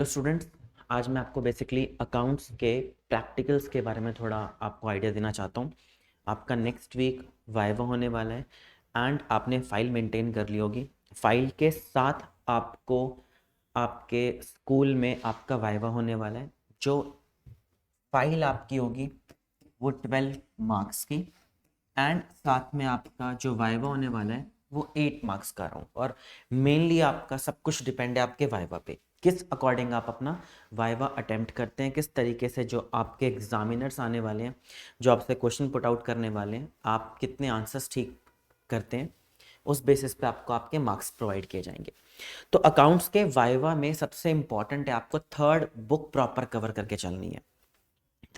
तो स्टूडेंट्स, आज मैं आपको बेसिकली अकाउंट्स के प्रैक्टिकल्स के बारे में थोड़ा आपको आइडिया देना चाहता हूँ। आपका नेक्स्ट वीक वाइवा होने वाला है एंड आपने फाइल मेंटेन कर ली होगी। फाइल के साथ आपको आपके स्कूल में आपका वाइवा होने वाला है। जो फाइल आपकी होगी वो 12 मार्क्स की एंड साथ में आपका जो वाइवा होने वाला है वो 8 मार्क्स का रहा हूँ। और मेनली आपका सब कुछ डिपेंड है आपके वाइवा पे, किस अकॉर्डिंग आप अपना वाइवा अटेम्प्ट करते हैं, किस तरीके से जो आपके एग्जामिनर्स आने वाले हैं, जो आपसे क्वेश्चन पुट आउट करने वाले हैं, आप कितने आंसर्स ठीक करते हैं, उस बेसिस पे आपको आपके मार्क्स प्रोवाइड किए जाएंगे। तो अकाउंट्स के वाइवा में सबसे इंपॉर्टेंट है आपको थर्ड बुक प्रॉपर कवर करके चलनी है।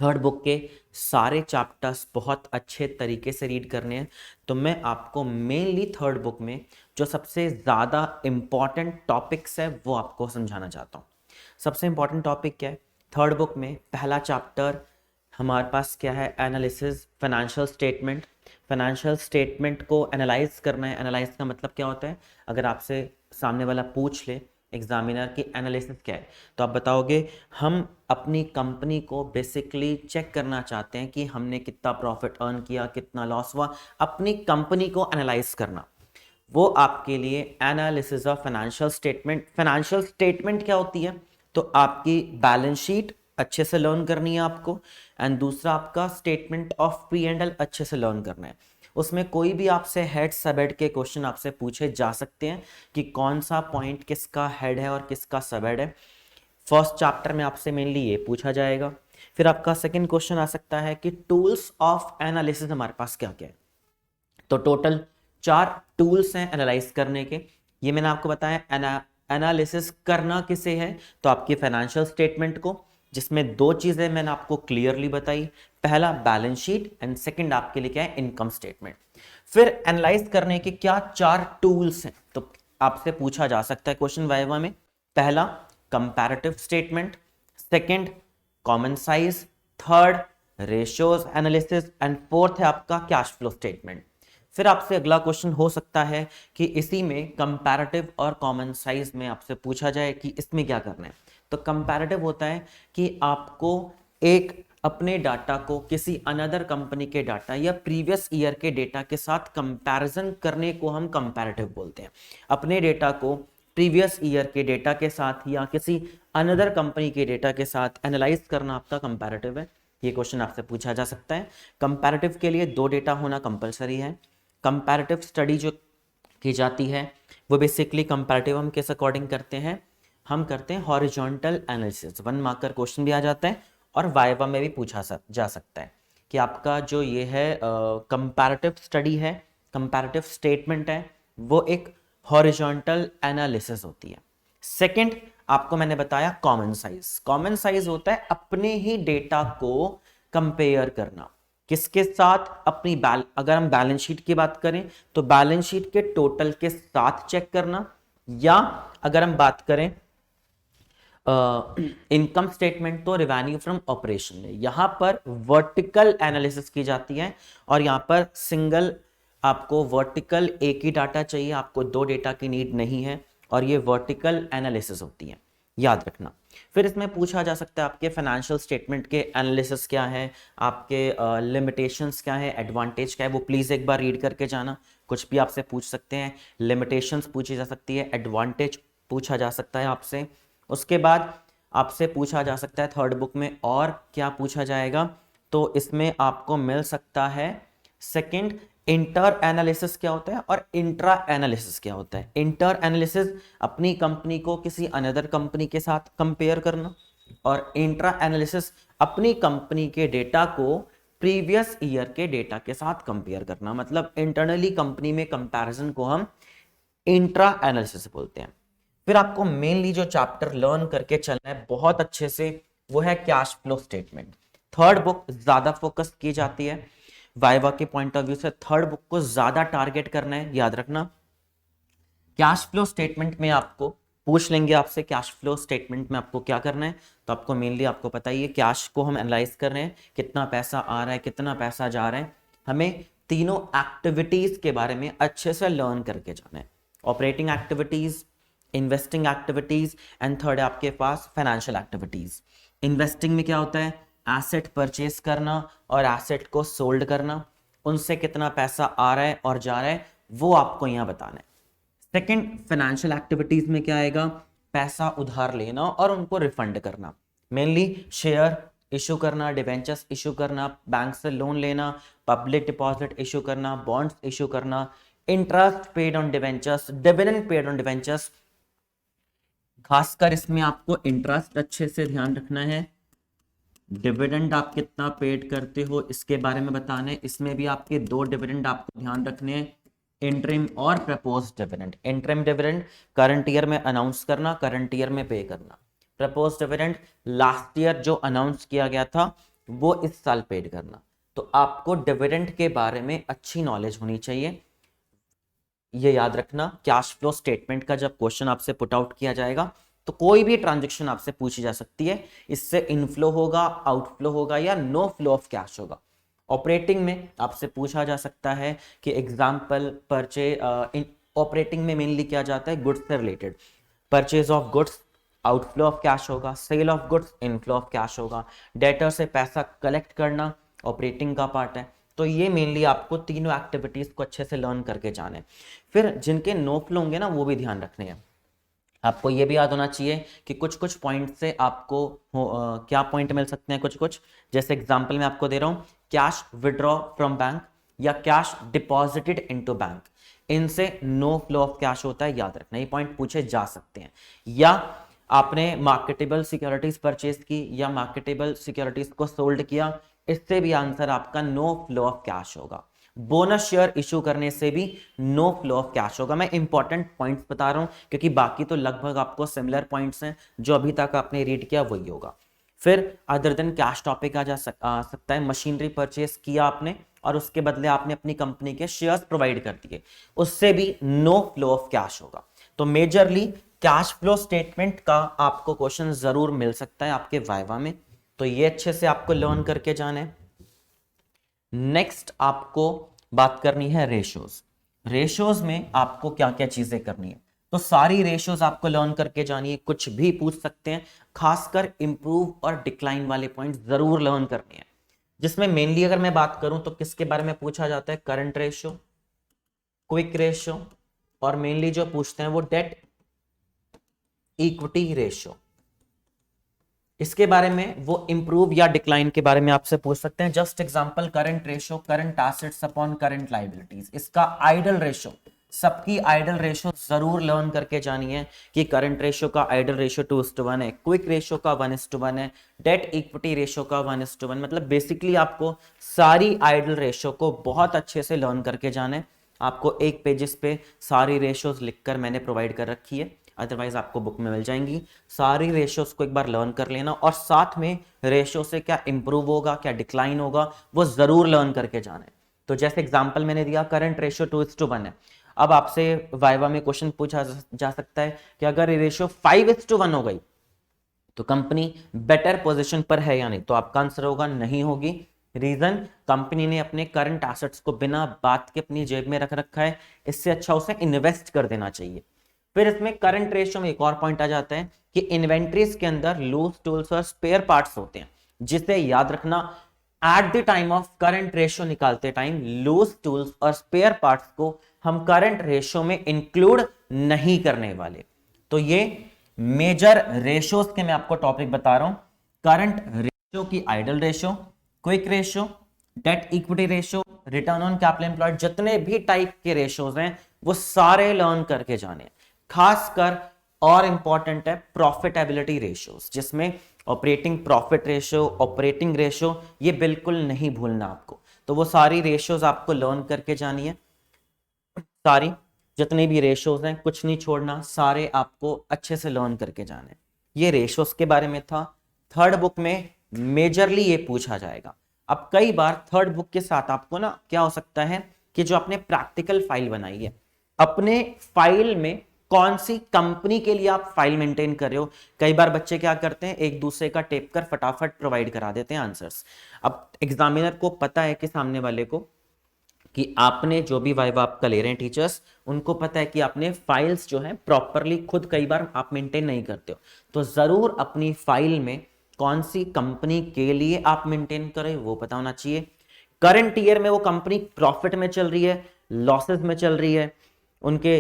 थर्ड बुक के सारे चैप्टर्स बहुत अच्छे तरीके से रीड करने हैं। तो मैं आपको मेनली थर्ड बुक में जो सबसे ज़्यादा इम्पॉर्टेंट टॉपिक्स है वो आपको समझाना चाहता हूँ। सबसे इम्पॉर्टेंट टॉपिक क्या है थर्ड बुक में? पहला चैप्टर हमारे पास क्या है? Analysis financial statement. Financial statement को एनालाइज करना है। एनालाइज का मतलब क्या होता है? अगर आपसे सामने वाला पूछ ले एग्जामिनर की एनालिसिस क्या है, तो आप बताओगे हम अपनी कंपनी को बेसिकली चेक करना चाहते हैं कि हमने कितना प्रॉफिट अर्न किया, कितना लॉस हुआ। अपनी कंपनी को एनालाइज करना, वो आपके लिए analysis of financial statement. Financial statement क्या होती है? तो आपकी बैलेंस शीट अच्छे से लर्न करनी है आपको, एंड दूसरा आपका statement of P and L अच्छे से लर्न करना है। उसमें कोई भी आपसे हेड सब हेड के क्वेश्चन आपसे पूछे जा सकते हैं कि कौन सा पॉइंट किसका हेड है और किसका सब हेड है। फर्स्ट चैप्टर में आपसे मेनली ये पूछा जाएगा। फिर आपका सेकंड क्वेश्चन आ सकता है कि टूल्स ऑफ एनालिसिस हमारे पास क्या क्या है। तो टोटल 4 टूल्स हैं एनालाइज करने के। ये मैंने आपको बताया। एनालिसिस करना किसे है? तो आपकी फाइनेंशियल स्टेटमेंट को, जिसमें दो चीजें मैंने आपको क्लियरली बताई। पहला बैलेंस शीट एंड सेकंड आपके लिए क्या है? Income statement. फिर एनालाइज करने के क्या 4 टूल्स हैं, तो आपसे पूछा जा सकता है क्वेश्चन वाइवा में। पहला comparative statement, second common size, third ratios analysis and fourth है आपका कैश फ्लो स्टेटमेंट। फिर आपसे अगला क्वेश्चन हो सकता है कि इसी में कंपैरेटिव और कॉमन साइज में आपसे पूछा जाए कि इसमें क्या करना है। तो कंपैरेटिव होता है कि आपको एक अपने डाटा को किसी अनदर कंपनी के डाटा या प्रीवियस ईयर के डेटा के साथ कंपैरिजन करने को हम कंपैरेटिव बोलते हैं। अपने डेटा को प्रीवियस ईयर के डेटा के साथ या किसी अनदर कंपनी के डेटा के साथ एनालाइज करना आपका कंपैरेटिव है। ये क्वेश्चन आपसे पूछा जा सकता है। कंपैरेटिव के लिए 2 डेटा होना कंपलसरी है। कंपैरेटिव स्टडी जो की जाती है वो बेसिकली कंपैरेटिव हम किस अकॉर्डिंग करते हैं? हम करते हैं हॉरिजॉन्टल एनालिसिस। 1 मार्कर क्वेश्चन भी आ जाता है और वाइवा में भी पूछा जा सकता है कि आपका जो ये है कंपैरेटिव स्टडी है, कंपैरेटिव स्टेटमेंट है, वो एक हॉरिजॉन्टल एनालिसिस होती है। सेकंड आपको मैंने बताया कॉमन साइज। कॉमन साइज होता है अपने ही डेटा को कंपेयर करना। किसके साथ? अपनी अगर हम बैलेंस शीट की बात करें तो बैलेंस शीट के टोटल के साथ चेक करना, या अगर हम बात करें इनकम स्टेटमेंट तो रेवेन्यू फ्रॉम ऑपरेशन में यहां पर वर्टिकल एनालिसिस की जाती है। और यहां पर सिंगल आपको वर्टिकल एक ही डाटा चाहिए, आपको 2 डेटा की नीड नहीं है, और ये वर्टिकल एनालिसिस होती है, याद रखना। फिर इसमें पूछा जा सकता है आपके फाइनेंशियल स्टेटमेंट के एनालिसिस क्या है, आपके लिमिटेशंस क्या है, एडवांटेज क्या है, वो प्लीज़ एक बार रीड करके जाना। कुछ भी आपसे पूछ सकते हैं। लिमिटेशंस पूछी जा सकती है, एडवांटेज पूछा जा सकता है आपसे। उसके बाद आपसे पूछा जा सकता है थर्ड बुक में और क्या पूछा जाएगा, तो इसमें आपको मिल सकता है सेकंड इंटर एनालिसिस क्या होता है और इंट्रा एनालिसिस क्या होता है। इंटर एनालिसिस अपनी कंपनी को किसी अनदर कंपनी के साथ कंपेयर करना, और इंट्रा एनालिसिस अपनी कंपनी के डेटा को प्रीवियस ईयर के डेटा के साथ कंपेयर करना। मतलब इंटरनली कंपनी में कंपैरिजन को हम इंट्रा एनालिसिस बोलते हैं। फिर आपको मेनली जो चैप्टर लर्न करके चलना है बहुत अच्छे से, वो है cash flow statement. Third book ज्यादा फोकस की जाती है वाइवा के पॉइंट ऑफ व्यू से। थर्ड बुक को ज्यादा टारगेट करना है, याद रखना। कैश फ्लो स्टेटमेंट में आपको पूछ लेंगे आपसे कैश फ्लो स्टेटमेंट में आपको क्या करना है, तो आपको मेनली आपको पता ही है कैश को हम एनालाइज कर रहे हैं, कितना पैसा आ रहा है, कितना पैसा जा रहा है। हमें तीनों एक्टिविटीज के बारे में अच्छे से लर्न करके जाना है। Operating activities, investing activities, and third है आपके पास फाइनेंशियल एक्टिविटीज। इन्वेस्टिंग में क्या होता है, एसेट परचेज करना और एसेट को सोल्ड करना, उनसे कितना पैसा आ रहा है और जा रहा है वो आपको यहाँ बताना है। सेकंड, फाइनेंशियल एक्टिविटीज में क्या आएगा, पैसा उधार लेना और उनको रिफंड करना, मेनली शेयर इशू करना, डिवेंचर्स इशू करना, बैंक से लोन लेना, पब्लिक डिपॉजिट इशू करना, बॉन्ड्स इशू करना, interest paid on debentures, dividend paid on debentures. खासकर इसमें आपको इंटरेस्ट अच्छे से ध्यान रखना है, डिविडेंड आप कितना पेड करते हो इसके बारे में बताना है। इसमें भी आपके दो डिविडेंड आपको ध्यान रखने हैं, इंटरिम और propose dividend. Interim dividend current year में अनाउंस करना, करंट ईयर में पे करना। प्रपोज डिविडेंड लास्ट ईयर जो अनाउंस किया गया था वो इस साल पेड करना। तो आपको डिविडेंड के बारे में अच्छी नॉलेज होनी चाहिए। ये याद रखना, कैश फ्लो स्टेटमेंट का जब क्वेश्चन आपसे पुट आउट किया जाएगा तो कोई भी ट्रांजैक्शन आपसे पूछी जा सकती है, इससे इनफ्लो होगा, आउटफ्लो होगा या नो फ्लो ऑफ कैश होगा। ऑपरेटिंग में आपसे पूछा जा सकता है कि एग्जाम्पल परचेज, ऑपरेटिंग में मेनली क्या जाता है, गुड्स से related, purchase of goods outflow of cash होगा, sale of goods inflow of cash होगा, डेटर से पैसा कलेक्ट करना ऑपरेटिंग का पार्ट है। तो ये मेनली आपको तीनों एक्टिविटीज को अच्छे से लर्न करके जाने। फिर जिनके नो फ्लो होंगे ना वो भी ध्यान रखने हैं। आपको ये भी याद होना चाहिए कि कुछ कुछ पॉइंट से आपको क्या पॉइंट मिल सकते हैं, कुछ कुछ, जैसे एग्जांपल मैं आपको दे रहा हूँ, कैश विड्रॉ फ्रॉम बैंक या कैश डिपॉजिटेड इनटू बैंक, इनसे नो फ्लो ऑफ कैश होता है, याद रखना, ये पॉइंट पूछे जा सकते हैं। या आपने मार्केटेबल सिक्योरिटीज परचेज की या मार्केटेबल सिक्योरिटीज को सोल्ड किया, इससे भी आंसर आपका नो फ्लो ऑफ कैश होगा। बोनस शेयर इशू करने से भी नो फ्लो ऑफ कैश होगा। मैं इंपॉर्टेंट पॉइंट्स बता रहा हूं क्योंकि बाकी तो लगभग आपको सिमिलर पॉइंट्स हैं, जो अभी तक आपने रीड किया वही होगा। फिर अदर देन कैश टॉपिक आ सकता है, मशीनरी परचेस किया आपने और उसके बदले आपने अपनी कंपनी के शेयर्स प्रोवाइड कर दिए, उससे भी नो फ्लो ऑफ कैश होगा। तो मेजरली कैश फ्लो स्टेटमेंट का आपको क्वेश्चन जरूर मिल सकता है आपके वाइवा में, तो ये अच्छे से आपको लर्न करके जाना है। नेक्स्ट आपको बात करनी है रेशियोज। रेशियोज में आपको क्या क्या चीजें करनी है, तो सारी रेशियोज आपको लर्न करके जानी है, कुछ भी पूछ सकते हैं। खासकर इंप्रूव और डिक्लाइन वाले पॉइंट जरूर लर्न करने हैं, जिसमें मेनली अगर मैं बात करूं तो किसके बारे में पूछा जाता है, करंट रेशियो, क्विक रेशियो, और मेनली जो पूछते हैं वो डेट इक्विटी रेशियो। इसके बारे में वो इंप्रूव या डिक्लाइन के बारे में आपसे पूछ सकते हैं। Just example, current ratio, current assets upon current liabilities. इसका आइडल रेशियो, सबकी आइडल रेशियो जरूर लर्न करके जानिए कि करंट रेशियो का आइडल रेशियो 2:1 है, क्विक रेशियो का 1:1 है, डेट इक्विटी रेशियो का 1:1। मतलब बेसिकली आपको सारी आइडल रेशियो को बहुत अच्छे से लर्न करके जाना है। आपको एक पेजेस पे सारी रेशियोज लिखकर मैंने प्रोवाइड कर रखी है, अदरवाइज आपको बुक में मिल जाएंगी। सारी रेशियोज को एक बार लर्न कर लेना और साथ में रेशियो से क्या इंप्रूव होगा, क्या डिक्लाइन होगा, वो जरूर लर्न करके जाना है। तो जैसे एग्जांपल मैंने दिया, करंट रेशियो 2:1 है। अब आपसे वाइवा में क्वेश्चन पूछा जा सकता है कि अगर ये रेशियो 5:1 हो गई तो कंपनी बेटर पोजीशन पर है या नहीं, तो आपका आंसर होगा नहीं होगी। रीजन, कंपनी ने अपने करंट एसेट्स को बिना बात के अपनी जेब में रख रखा है, इससे अच्छा उसे इन्वेस्ट कर देना चाहिए। फिर इसमें करंट रेशियो में एक और पॉइंट आ जाता है कि इन्वेंट्रीज के अंदर लूज टूल्स और स्पेयर पार्ट्स होते हैं, जिसे याद रखना, eight the time of current ratio निकालते टाइम लूज टूल्स और स्पेयर पार्ट्स को हम करंट रेशियो में इंक्लूड नहीं करने वाले। तो ये मेजर रेशियोज के मैं आपको टॉपिक बता रहा हूं, करंट रेशियो की ideal ratio, quick ratio, debt equity ratio, return on capital employed, जितने भी टाइप के रेशियोज हैं वो सारे लर्न करके जाने। खासकर और इंपॉर्टेंट है प्रॉफिटेबिलिटी रेशियोज, जिसमें operating profit ratio, operating ratio, ये बिल्कुल नहीं भूलना आपको। तो वो सारी रेशियोज आपको लर्न करके जानी है, सारी जितने भी रेशियोज हैं कुछ नहीं छोड़ना, सारे आपको अच्छे से लर्न करके जाने। ये रेशियोज के बारे में था। थर्ड बुक में मेजरली ये पूछा जाएगा। अब कई बार थर्ड बुक के साथ आपको ना क्या हो सकता है कि जो आपने प्रैक्टिकल फाइल बनाई है, अपने फाइल में कौन सी कंपनी के लिए आप फाइल मेंटेन कर रहे हो, कई बार बच्चे क्या करते हैं एक दूसरे का टेप कर फटाफट प्रोवाइड करा देते हैं आंसर्स। अब एग्जामिनर को पता है कि सामने वाले को कि आपने जो भी वाइवा आपका ले रहे हैं टीचर्स, उनको पता है कि आपने फाइल्स जो है प्रॉपरली खुद कई बार आप मेंटेन नहीं करते हो, तो ज़रूर अपनी फाइल में कौन सी कंपनी के लिए आप मेंटेन करें वो पता होना चाहिए। करंट ईयर में वो कंपनी प्रॉफिट में चल रही है, लॉसेस में चल रही है, उनके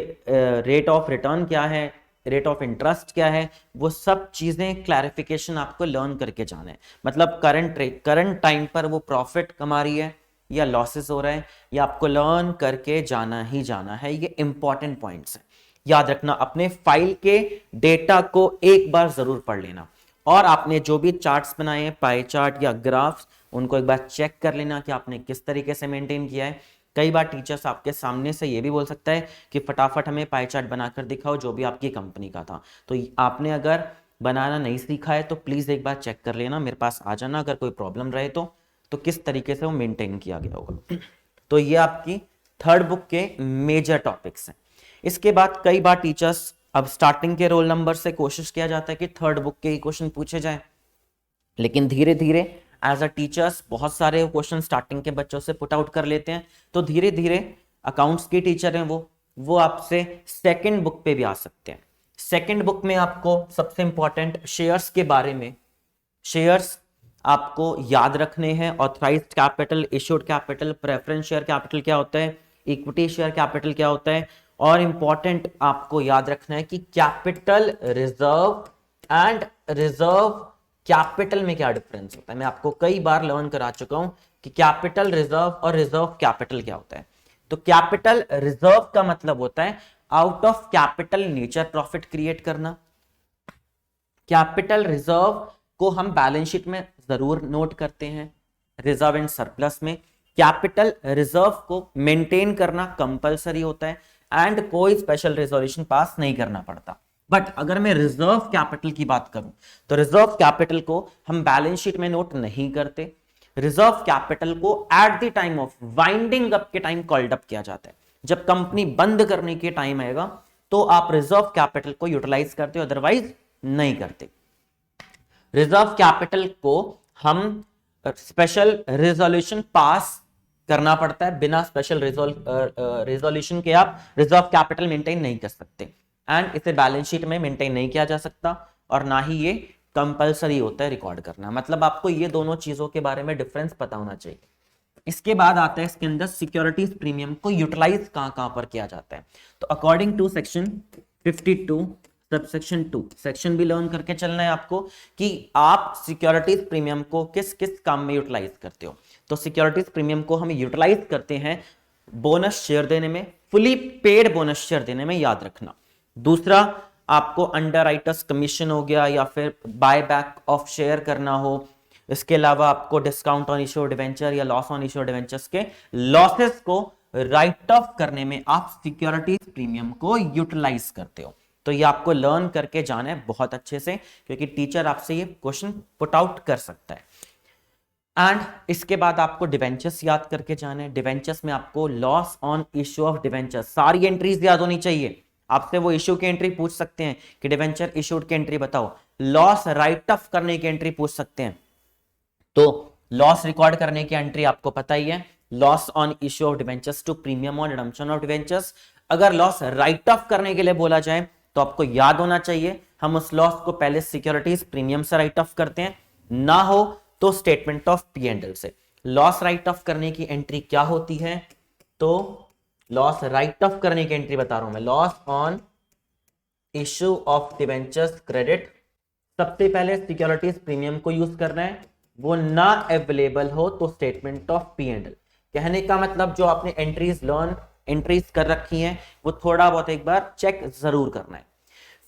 रेट ऑफ रिटर्न क्या है, रेट ऑफ इंटरेस्ट क्या है, वो सब चीज़ें क्लैरिफिकेशन आपको लर्न करके जाना है। मतलब करंट टाइम पर वो प्रॉफिट कमा रही है या लॉसेस हो रहा है, ये आपको लर्न करके जाना ही जाना है। ये इंपॉर्टेंट पॉइंट्स हैं, याद रखना। अपने फाइल के डेटा को एक बार जरूर पढ़ लेना, और आपने जो भी चार्ट्स बनाए हैं, पाई चार्ट या ग्राफ्स, उनको एक बार चेक कर लेना कि आपने किस तरीके से मेंटेन किया है। कई बार टीचर्स आपके सामने से ये भी बोल सकता है कि फटाफट हमें पाई चार्ट बनाकर दिखाओ जो भी आपकी कंपनी का था। तो आपने अगर बनाना नहीं सीखा है तो प्लीज़ एक बार चेक कर लेना, मेरे पास आ जाना अगर कोई प्रॉब्लम रहे तो किस तरीके से वो मेंटेन किया गया होगा। तो ये आपकी थर्ड बुक के मेजर टॉपिक्स हैं। इसके बाद कई बार टीचर्स, अब स्टार्टिंग के रोल नंबर से कोशिश किया जाता है कि थर्ड बुक के ही क्वेश्चन पूछे जाए, लेकिन धीरे धीरे एज अ टीचर्स बहुत सारे क्वेश्चन स्टार्टिंग के बच्चों से पुट आउट कर लेते हैं, तो धीरे धीरे अकाउंट्स के टीचर हैं वो आपसे सेकंड बुक पे भी आ सकते हैं। सेकंड बुक में आपको सबसे इंपॉर्टेंट शेयर्स के बारे में, शेयर्स आपको याद रखने हैं। Authorised capital, issued capital, preference share capital क्या होता है, इक्विटी शेयर कैपिटल क्या होता है, और इंपॉर्टेंट आपको याद रखना है कि capital reserve and reserve capital में क्या डिफरेंस होता है। मैं आपको कई बार लर्न करा चुका हूं कि कैपिटल रिजर्व और रिजर्व कैपिटल क्या होता है। तो कैपिटल रिजर्व का मतलब होता है out of capital nature profit create करना। कैपिटल रिजर्व को हम बैलेंस शीट में जरूर नोट करते हैं, रिजर्व एंड सरप्लस में। कैपिटल रिजर्व को मेंटेन करना कंपलसरी होता है एंड कोई स्पेशल रेजोल्यूशन पास नहीं करना पड़ता। बट अगर मैं रिजर्व कैपिटल की बात करूं तो रिजर्व कैपिटल को हम बैलेंस शीट में नोट नहीं करते। रिजर्व कैपिटल को eight the time of winding up के टाइम कॉल्ड अप किया जाता है। जब कंपनी बंद करने के टाइम आएगा तो आप रिजर्व कैपिटल को यूटिलाइज करते हो, अदरवाइज नहीं करते। रिजर्व कैपिटल को हम स्पेशल रेजोल्यूशन पास करना पड़ता है, बिना स्पेशल रेजोल्यूशन के आप रिजर्व कैपिटल मेंटेन नहीं कर सकते, एंड इसे बैलेंस शीट में मेंटेन नहीं किया जा सकता, और ना ही ये कंपलसरी होता है रिकॉर्ड करना। मतलब आपको ये दोनों चीजों के बारे में डिफरेंस पता होना चाहिए। इसके बाद आता है इसके अंदर सिक्योरिटीज प्रीमियम को यूटिलाइज कहां पर किया जाता है। तो according to section 52 subsection 2, section भी लर्न करके चलना है आपको कि आप सिक्योरिटीज प्रीमियम को किस किस काम में यूटिलाइज करते हो। तो सिक्योरिटीज प्रीमियम को हम यूटिलाइज करते हैं बोनस शेयर देने में, फुली पेड बोनस शेयर देने में, याद रखना। दूसरा, आपको अंडरराइटर्स कमीशन हो गया या फिर बाय बैक ऑफ शेयर करना हो। इसके अलावा आपको डिस्काउंट ऑन इश्यूड डिवेंचर या लॉस ऑन इश्यूड डिवेंचर्स के लॉसेस को राइट ऑफ करने में आप सिक्योरिटीज प्रीमियम को यूटिलाइज करते हो। तो ये आपको लर्न करके जाना है बहुत अच्छे से, क्योंकि टीचर आपसे ये क्वेश्चन पुट आउट कर सकता है। एंड इसके बाद आपको डिवेंचर्स याद करके जाना है। डिवेंचर्स में आपको loss on issue of debentures, सारी एंट्रीज याद होनी चाहिए। आपसे वो इश्यू की एंट्री पूछ सकते हैं कि डिवेंचर इश्यूड की एंट्री बताओ, लॉस राइट ऑफ करने की एंट्री पूछ सकते हैं। तो लॉस रिकॉर्ड करने की एंट्री आपको पता ही है, loss on issue of debentures to premium on redemption of debentures. अगर लॉस राइट ऑफ करने के लिए बोला जाए तो आपको याद होना चाहिए हम उस लॉस को पहले सिक्योरिटीज प्रीमियम से राइट ऑफ करते हैं, ना हो तो statement of P and L से। लॉस राइट ऑफ करने की एंट्री क्या होती है, तो लॉस राइट ऑफ करने की एंट्री बता रहा हूं मैं, loss on issue of debentures credit. सबसे पहले सिक्योरिटीज प्रीमियम को यूज करना है, वो ना अवेलेबल हो तो statement of P and L. कहने का मतलब जो आपने एंट्रीज कर रखी हैं वो थोड़ा बहुत एक बार चेक जरूर करना है।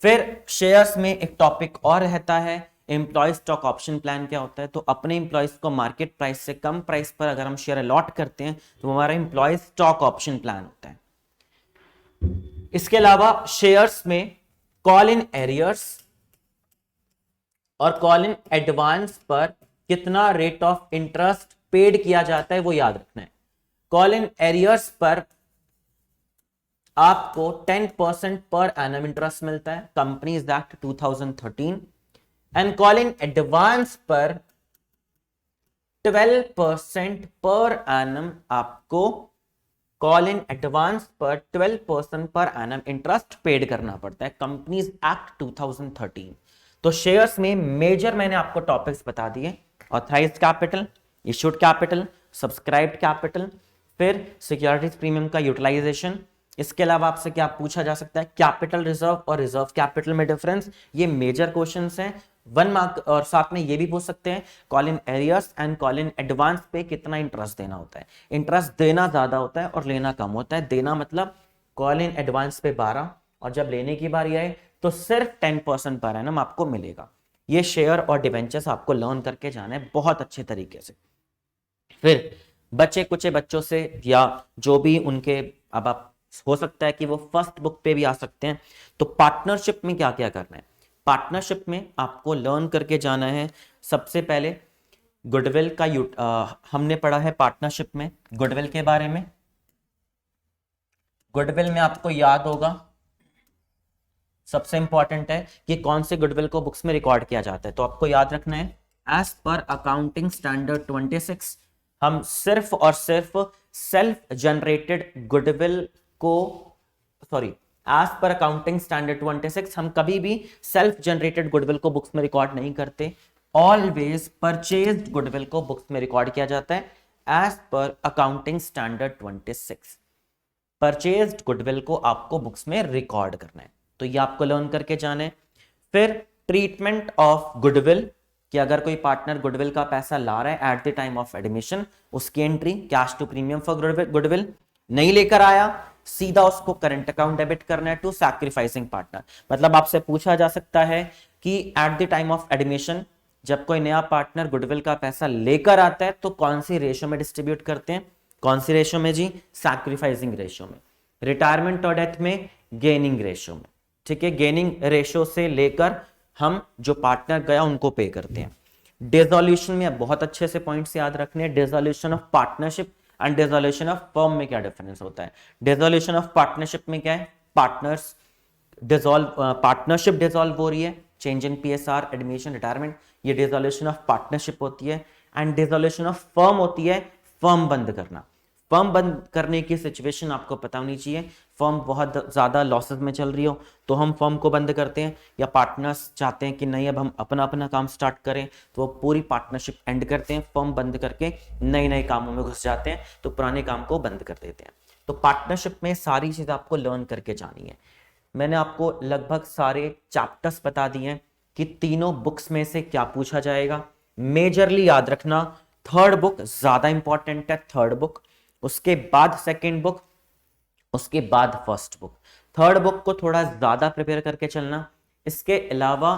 फिर शेयर्स में एक टॉपिक और रहता है, एम्प्लॉय स्टॉक ऑप्शन प्लान क्या होता है। तो अपने एम्प्लॉयज को मार्केट प्राइस से कम प्राइस पर अगर हम शेयर अलॉट करते हैं तो हमारा एम्प्लॉय स्टॉक ऑप्शन प्लान होता है। इसके अलावा शेयर्स में कॉल इन एरियर्स और कॉल इन एडवांस पर कितना रेट ऑफ इंटरेस्ट पेड किया जाता है वो याद रखना है। कॉल इन एरियर्स पर आपको 10% पर एनम इंटरेस्ट मिलता है, companies act 2013, and call in advance पर 12% पर एनम आपको कॉल इन एडवांस पर 12% पर एनम इंटरेस्ट पेड करना पड़ता है, कंपनीज एक्ट 2013। तो शेयर्स में मेजर मैंने आपको टॉपिक्स बता दिए, authorised capital, issued capital, subscribed capital, फिर सिक्योरिटीज प्रीमियम का यूटिलाइजेशन। इसके अलावा आपसे क्या पूछा जा सकता है, कैपिटल रिजर्व और रिजर्व कैपिटल में डिफरेंस, ये मेजर क्वेश्चंस हैं 1 मार्क। और साथ में ये भी पूछ सकते हैं call in arrears and call in advance पे कितना इंटरेस्ट देना होता है। इंटरेस्ट देना ज्यादा होता है और लेना कम होता है। देना मतलब कॉल इन एडवांस पे 12 और जब लेने की बारी आए तो सिर्फ 10% पर एनम आपको मिलेगा। ये शेयर और डिवेंचर्स आपको लर्न करके जाना है बहुत अच्छे तरीके से। फिर बच्चे कुछ बच्चों से या जो भी उनके, अब आप हो सकता है कि वो फर्स्ट बुक पे भी आ सकते हैं, तो पार्टनरशिप में क्या क्या करना है। पार्टनरशिप में आपको लर्न करके जाना है सबसे पहले गुडविल का हमने पढ़ा है पार्टनरशिप में गुडविल के बारे में। गुडविल में आपको याद होगा सबसे इंपॉर्टेंट है कि कौन से गुडविल को बुक्स में रिकॉर्ड किया जाता है, तो आपको याद रखना है एज पर अकाउंटिंग स्टैंडर्ड 26 हम सिर्फ और सिर्फ सेल्फ जनरेटेड गुडविल को, sorry, as per accounting standard 26 हम कभी भी सेल्फ जनरेटेड गुडविल को बुक्स में रिकॉर्ड नहीं करते। ऑलवेज परचेज्ड गुडविल को बुक्स में रिकॉर्ड किया जाता है as per accounting standard 26। Purchased goodwill को आपको बुक्स में रिकॉर्ड करना है, तो ये आपको लर्न करके जाना है। फिर ट्रीटमेंट ऑफ गुडविल, कि अगर कोई पार्टनर गुडविल का पैसा ला रहा है at the time of admission, उसकी entry cash to premium for goodwill. नहीं लेकर आया, सीधा उसको करंट अकाउंट डेबिट करना है टू सैक्रिफाइसिंग पार्टनर। मतलब आपसे पूछा जा सकता है कि eight the time of admission जब कोई नया पार्टनर गुडविल का पैसा लेकर आता है तो कौन सी रेशियो में डिस्ट्रीब्यूट करते हैं, कौन सी रेशियो में जी, सैक्रिफाइसिंग रेशियो में। रिटायरमेंट और डेथ में गेनिंग रेशियो में, ठीक है, गेनिंग रेशियो से लेकर हम जो पार्टनर गया उनको पे करते हैं। डिसोल्यूशन में बहुत अच्छे से पॉइंट्स याद रखने हैं, dissolution of partnership and dissolution of firm में क्या डिफरेंस होता है। डिसोल्यूशन ऑफ पार्टनरशिप में क्या है, पार्टनर्स डिसॉल्व, पार्टनरशिप डिसॉल्व हो रही है, change in PSR, admission, retirement, ये डिसोल्यूशन ऑफ पार्टनरशिप होती है। एंड डिसोल्यूशन ऑफ फर्म होती है फर्म बंद करना। फर्म बंद करने की सिचुएशन आपको पता होनी चाहिए, फर्म बहुत ज्यादा लॉसेस में चल रही हो तो हम फर्म को बंद करते हैं, या पार्टनर्स चाहते हैं कि नहीं अब हम अपना अपना काम स्टार्ट करें तो वो पूरी पार्टनरशिप एंड करते हैं, फर्म बंद करके नए नए कामों में घुस जाते हैं तो पुराने काम को बंद कर देते हैं। तो पार्टनरशिप में सारी चीज आपको लर्न करके जानी है। मैंने आपको लगभग सारे चैप्टर्स बता दिए हैं कि तीनों बुक्स में से क्या पूछा जाएगा। मेजरली याद रखना, थर्ड बुक ज्यादा इंपॉर्टेंट है, थर्ड बुक, उसके बाद सेकेंड बुक, उसके बाद फर्स्ट बुक। थर्ड बुक को थोड़ा ज्यादा प्रिपेयर करके चलना। इसके अलावा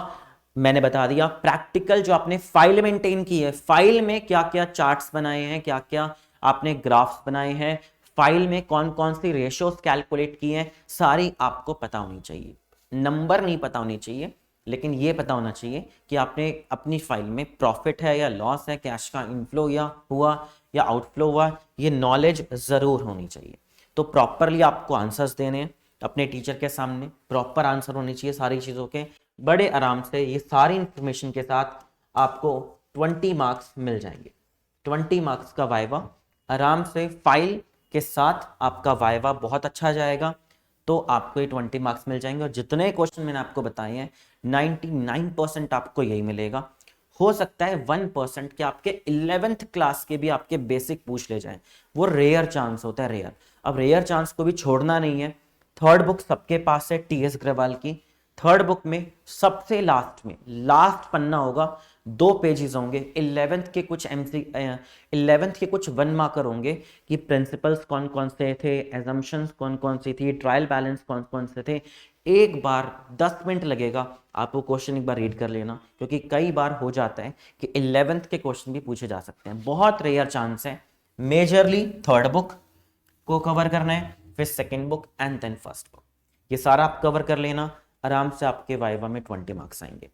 मैंने बता दिया प्रैक्टिकल जो आपने फाइल मेंटेन की है, फाइल में क्या क्या चार्ट्स बनाए हैं, क्या क्या आपने ग्राफ्स बनाए हैं, फाइल में कौन कौन सी रेशियोज कैलकुलेट की हैं, सारी आपको पता होनी चाहिए। नंबर नहीं पता होनी चाहिए, लेकिन ये पता होना चाहिए कि आपने अपनी फाइल में प्रॉफिट है या लॉस है, कैश का इनफ्लो या हुआ या आउटफ्लो हुआ, ये नॉलेज जरूर होनी चाहिए। तो प्रॉपरली आपको आंसर्स देने हैं अपने टीचर के सामने, प्रॉपर आंसर होने चाहिए सारी चीज़ों के, बड़े आराम से ये सारी इंफॉर्मेशन के साथ आपको 20 मार्क्स मिल जाएंगे। 20 मार्क्स का वाइवा आराम से, फाइल के साथ आपका वाइवा बहुत अच्छा जाएगा तो आपको ये 20 मार्क्स मिल जाएंगे। और जितने क्वेश्चन मैंने आपको बताए हैं 99% आपको यही मिलेगा। हो सकता है 1% के आपके 11th क्लास के भी आपके बेसिक पूछ ले जाएं, वो रेयर चांस होता है, रेयर। अब रेयर चांस को भी छोड़ना नहीं है। थर्ड बुक सबके पास है टीएस अग्रवाल की। थर्ड बुक में सबसे लास्ट में लास्ट पन्ना होगा, 2 पेजेस होंगे, 11th के कुछ 11th के कुछ 1 मार्कर होंगे कि प्रिंसिपल्स कौन कौन से थे, एजम्पशंस कौन कौन सी थी, ट्रायल बैलेंस कौन कौन से थे। एक बार 10 मिनट लगेगा आपको क्वेश्चन एक बार रीड कर लेना, क्योंकि कई बार हो जाता है कि 11th के क्वेश्चन भी पूछे जा सकते हैं, बहुत रेयर चांस है। मेजरली थर्ड बुक को कवर करना है, फिर second book and then first book, ये सारा आप कवर कर लेना, आराम से आपके वाइवा में 20 मार्क्स आएंगे।